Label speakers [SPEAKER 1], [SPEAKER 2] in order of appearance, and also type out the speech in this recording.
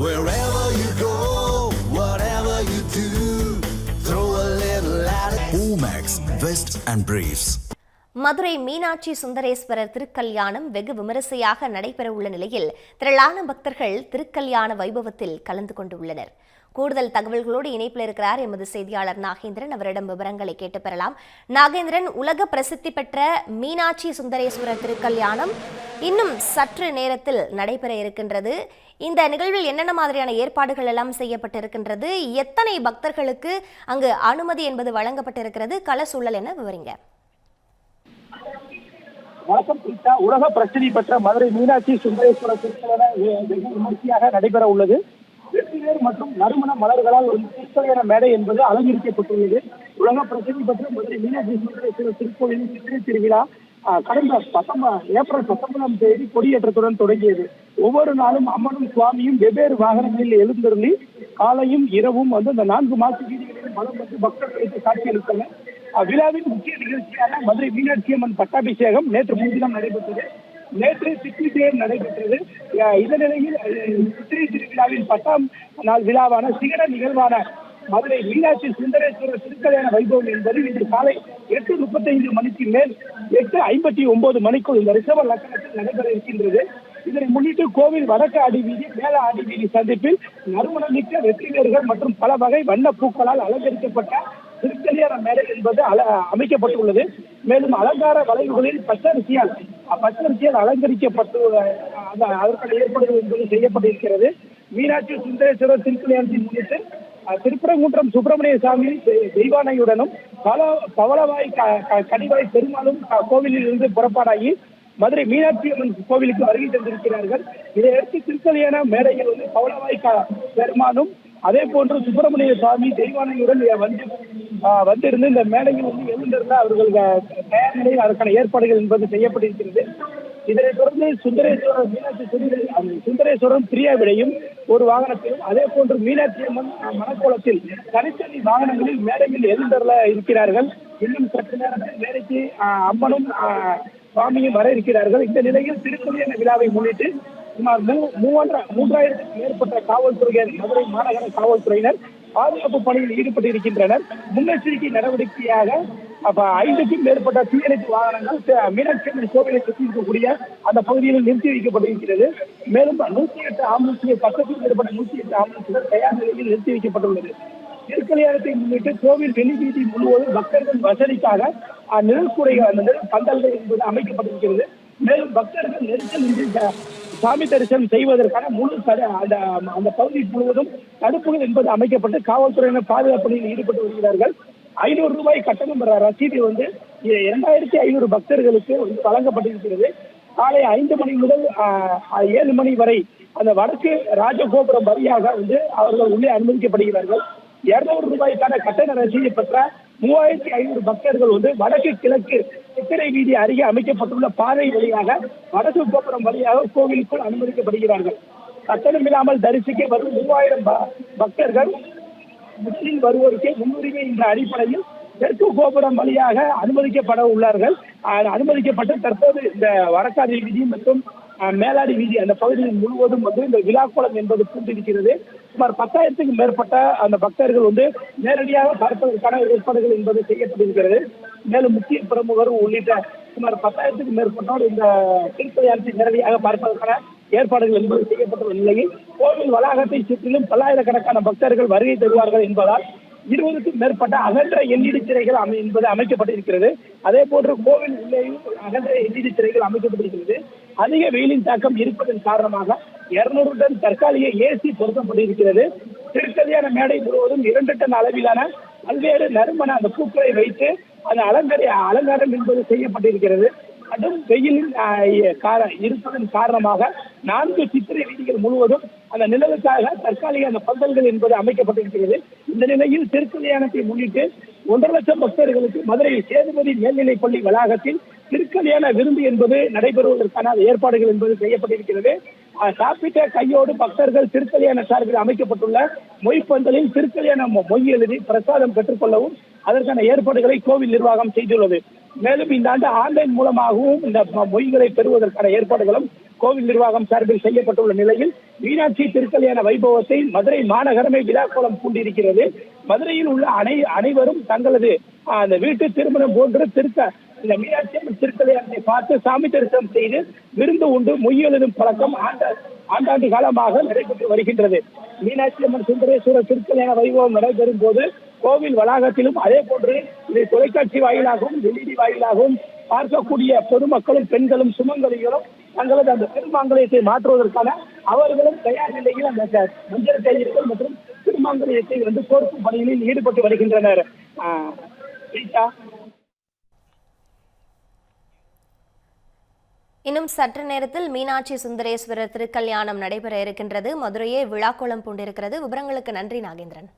[SPEAKER 1] Wherever you go, whatever you do, throw a little at it. Omax, Vest and Briefs.
[SPEAKER 2] Madurai Meenakshi Sundareswarar திருக்கல்யாணம் வெகு விமரிசையாக நடைபெறவுள்ள நிலையில் திரளான பக்தர்கள் திருக்கல்யாண வைபவத்தில் கலந்து கொண்டுள்ளனர். கூடுதல் தகவல்களோடு இணைப்பில் இருக்கிறார் எமது செய்தியாளர் நாகேந்திரன். அவரிடம் விவரங்களை கேட்டு பெறலாம். நாகேந்திரன், உலக பிரசித்தி பெற்ற மீனாட்சி சுந்தரேஸ்வரர் திருக்கல்யாணம் இன்னும் சற்று நேரத்தில் நடைபெற இருக்கின்றது. இந்த நிகழ்வில் என்னென்ன மாதிரியான ஏற்பாடுகள் எல்லாம் செய்யப்பட்டிருக்கின்றது? எத்தனை பக்தர்களுக்கு அங்கு அனுமதி என்பது வழங்கப்பட்டிருக்கிறது? கள சூழல் என்ன, விவரிங்க.
[SPEAKER 3] வணக்கம் பிரித்தா. உலக பிரசித்தி பெற்ற மதுரை மீனாட்சி சுந்தரேஸ்வரர் திருக்கல்யாணம் வெகு விமர்சையாக நடைபெற உள்ளது. வெற்றிவேர் மற்றும் நறுமண மலர்களால் ஒரு திருக்கல்யாண மேடை என்பது அலங்கரிக்கப்பட்டுள்ளது. உலக பிரசித்தி பெற்ற மதுரை மீனாட்சி சுந்தரேஸ்வரர் திருக்கோயிலின் சித்திரை திருவிழா கடந்த ஏப்ரல் 19ஆம் தேதி கொடியேற்றத்துடன் தொடங்கியது. ஒவ்வொரு நாளும் அம்மனும் சுவாமியும் வெவ்வேறு வாகனங்களில் எழுந்தருளி காலையும் இரவும் அந்த 4 மாசி வீதிகளில் மலம் வந்து பக்தர்களுக்கு காட்சியளித்தனர். விழாவின் முக்கிய நிகழ்ச்சியான மதுரை மீனாட்சி அம்மன் பட்டாபிஷேகம் நேற்று முன்தினம் நடைபெற்றது. நேற்று சித்திரை தேர் நடைபெற்றது. இந்த நிலையில் சித்திரை திருவிழாவின் 10ஆம் நாள் விழாவான சிகர நிகழ்வான மதுரை மீனாட்சி சுந்தரேஸ்வரர் திருக்கல்யாண வைபவம் என்பது இன்று காலை 8:35 மணிக்கு மேல் 8:59 மணிக்குள் இந்த ரிஷப லக்னத்தில் நடைபெற இருக்கின்றது. இதனை முன்னிட்டு கோவில் வடக்கு அடிவீதி மேல அடிவீதி சந்திப்பில் நறுமணமிக்க வெற்றிவேர்கள் மற்றும் பல வகை வண்ண பூக்களால் அலங்கரிக்கப்பட்ட திருக்கல்யாண மேடை என்பது அமைக்கப்பட்டுள்ளது. மேலும் அலங்கார வளைவுகளில் பச்சரிசியால் அலங்கரிக்கப்பட்டு அதற்கான ஏற்பாடுகள் என்பது செய்யப்பட்டிருக்கிறது. மீனாட்சி சுந்தரேஸ்வரர் திருக்கல்யாணத்தை முன்னிட்டு திருப்பரங்குன்றம் சுப்பிரமணிய சாமி தெய்வானையுடனும் பவளவாய் கனிவாய் பெருமாளும் கோவிலில் இருந்து புறப்பாடாகி மதுரை மீனாட்சி அம்மன் கோவிலுக்கு வருகை தந்திருக்கிறார்கள். இதையடுத்து திருக்கல்யாண மேடையில் வந்து பவளவாய் பெருமானும் அதே போன்று சுப்பிரமணிய சுவாமி தெய்வானையுடன் வந்திருந்து இந்த மேடையில் வந்து எழுந்திருந்த அவர்கள் தயார் நிலையில் அதற்கான ஏற்பாடுகள் என்பது செய்யப்பட்டிருக்கிறது. இதனைத் தொடர்ந்து சுந்தரேஸ்வரர் மீனாட்சி சுந்தரேஸ்வரன் பிரியாவிடையும் ஒரு வாகனத்திலும் அதே போன்று மீனாட்சி அம்மன் மணக்கோலத்தில் தனித்தனி வாகனங்களில் மேடையில் எழுந்தருள இருக்கிறார்கள். இன்னும் சற்று நேரத்தில் மேடைக்கு அம்மனும் சுவாமியும் வர இருக்கிறார்கள். இந்த நிலையில் திருக்கல்யாண விழாவை முன்னிட்டு சுமார் 3000க்கும் மேற்பட்ட காவல்துறையினர் மதுரை மாநகர காவல்துறையினர் பாதுகாப்பு பணியில் ஈடுபட்டிருக்கின்றனர். முன்னெச்சரிக்கை நடவடிக்கையாக 5க்கும் மேற்பட்ட தீயணைப்பு வாகனங்கள் மீனாட்சி அம்மன் கோவிலை சுற்றி இருக்கக்கூடிய அந்த பகுதியில் நிறுத்தி வைக்கப்பட்டிருக்கிறது. மேலும் 108 ஆம்புலன்ஸ்கள் 10க்கும் மேற்பட்ட 108 ஆம்புலன்ஸ்கள் தயார் நிலையில் நிறுத்தி வைக்கப்பட்டுள்ளது. திருக்கல்யாணத்தை முன்னிட்டு கோவில் வெளி வீதி முழுவதும் பக்தர்கள் வசதிக்காக நிழற்கூடைகள் அந்த நெல் பந்தல்கள் என்பது அமைக்கப்பட்டிருக்கிறது. மேலும் பக்தர்கள் நெரிசலின்றி சாமி தரிசனம் செய்வதற்கான முழு அந்த பகுதி முழுவதும் தடுப்புகள் என்பது அமைக்கப்பட்டு காவல்துறையினர் பாதுகாப்பு பணியில் ஈடுபட்டு வருகிறார்கள். 500 ரூபாய் கட்டணம் ரசீது வந்து 2500 பக்தர்களுக்கு வழங்கப்பட்டிருக்கிறது. காலை 5 மணி முதல் 7 மணி வரை அந்த வடக்கு ராஜகோபுரம் வழியாக வந்து அவர்கள் உள்ளே அனுமதிக்கப்படுகிறார்கள். 200 ரூபாய்க்கான கட்டண ரசீது பெற்ற 3500 பக்தர்கள் வந்து வடக்கு கிழக்கு சித்திரை வீதி அருகே அமைக்கப்பட்டுள்ள பாதை வழியாக வடக்கு கோபுரம் வழியாக கோவிலுக்குள் அனுமதிக்கப்படுகிறார்கள். கட்டணம் இல்லாமல் தரிசிக்க வரும் 3000 பக்தர்கள் முஸ்லிம் வருவோருக்கு முன்னுரிமை என்ற அடிப்படையில் தெற்கு கோபுரம் வழியாக அனுமதிக்கப்பட உள்ளார்கள். அனுமதிக்கப்பட்டு தற்போது இந்த வடக்காதி வீதி மற்றும் மேலாடி வீதி அந்த பகுதியில் முழுவதும் வந்து இந்த விழாக்குளம் என்பது பூண்டிருக்கிறது. சுமார் 10,000க்கும் மேற்பட்ட அந்த பக்தர்கள் வந்து நேரடியாக பார்ப்பதற்கான ஏற்பாடுகள் என்பது செய்யப்பட்டிருக்கிறது. மேலும் முக்கிய பிரமுகர் உள்ளிட்ட சுமார் 10,000க்கும் மேற்பட்டோர் இந்த திருக்கல்யாணத்தை நேரடியாக பார்ப்பதற்கான ஏற்பாடுகள் என்பது செய்யப்பட்டுள்ள நிலையில் கோவில் வளாகத்தை சுற்றிலும் பல்லாயிரக்கணக்கான பக்தர்கள் வருகை தருவார்கள் என்பதால் 20க்கும் மேற்பட்ட அகன்ற எல்இடி திரைகள் என்பது அமைக்கப்பட்டிருக்கிறது. அதே போன்று கோவில் உள்ளேயும் அகன்ற எல்இடி திரைகள் அமைக்கப்பட்டிருக்கிறது. அதிக வெயிலின் தாக்கம் இருப்பதன் காரணமாக 200 டன் தற்காலிக ஏசி பொருத்தப்பட்டிருக்கிறது. திருக்கல்யாண மேடை முழுவதும் 2 டன் அளவிலான பல்வேறு நறுமண அந்த பூக்களை வைத்து அந்த அலங்காரம் என்பது செய்யப்பட்டிருக்கிறது. கடும் வெயிலின் இருப்பதன் காரணமாக 4 சித்திரை வீதிகள் முழுவதும் அந்த நிழலுக்காக தற்காலிக அந்த பந்தல்கள் என்பது அமைக்கப்பட்டிருக்கிறது. இந்த நிலையில் திருக்கல்யாணத்தை முன்னிட்டு 1.5 லட்சம் பக்தர்களுக்கு மதுரை சேதுபதி மேல்நிலைப் பள்ளி வளாகத்தில் திருக்கல்யாண விருந்து என்பது நடைபெறுவதற்கான ஏற்பாடுகள் என்பது செய்யப்பட்டிருக்கிறது. சாப்பிட்ட கையோடு பக்தர்கள் திருக்கல்யாண சார்பில் அமைக்கப்பட்டுள்ள மொய்ப்பந்தலில் திருக்கல்யாண மொய் எழுதி பிரசாதம் பெற்றுக்கொள்ளவும் அதற்கான ஏற்பாடுகளை கோவில் நிர்வாகம் செய்துள்ளது. மேலும் இந்த ஆண்டு ஆன்லைன் மூலமாகவும் இந்த மொய்களை பெறுவதற்கான ஏற்பாடுகளும் கோவில் நிர்வாகம் சார்பில் செய்யப்பட்டுள்ள நிலையில் மீனாட்சி திருக்கல்யாண வைபவத்தை மதுரை மாநகரமே விழாக்கோலம் பூண்டிருக்கிறது. மதுரையில் உள்ள அனைவரும் தங்களது அந்த வீட்டு திருமணம் போன்று இந்த மீனாட்சி அம்மன் திருக்கல்யாணத்தை பார்த்து சாமி தரிசனம் செய்து விருந்து உண்டு மொய் எழுதும் பழக்கம் ஆண்டாண்டு காலமாக நடைபெற்று வருகின்றது. மீனாட்சி அம்மன் சுந்தரேஸ்வரர் திருக்கல்யாண வைபவம் நடைபெறும் போது கோவில் வளாகத்திலும் அதே போன்று இதை தொலைக்காட்சி வாயிலாகவும் எல்இடி வாயிலாகவும் பார்க்கக்கூடிய பொதுமக்களும் பெண்களும் சுமங்கலிகளும் தங்களது அந்த திருமாங்கல்யத்தை மாற்றுவதற்கான அவர்களும் தயார் நிலையில் அந்த மஞ்சள் கயிறுகள் மற்றும் திருமாங்கல்யத்தை கோர்க்கும் பணிகளில் ஈடுபட்டு வருகின்றனர்.
[SPEAKER 2] இன்னும் சற்று நேரத்தில் மீனாட்சி சுந்தரேஸ்வரர் திருக்கல்யாணம் நடைபெற இருக்கின்றது. மதுரையே விழாக்கோலம் பூண்டிருக்கிறது. விவரங்களுக்கு நன்றி நாகேந்திரன்.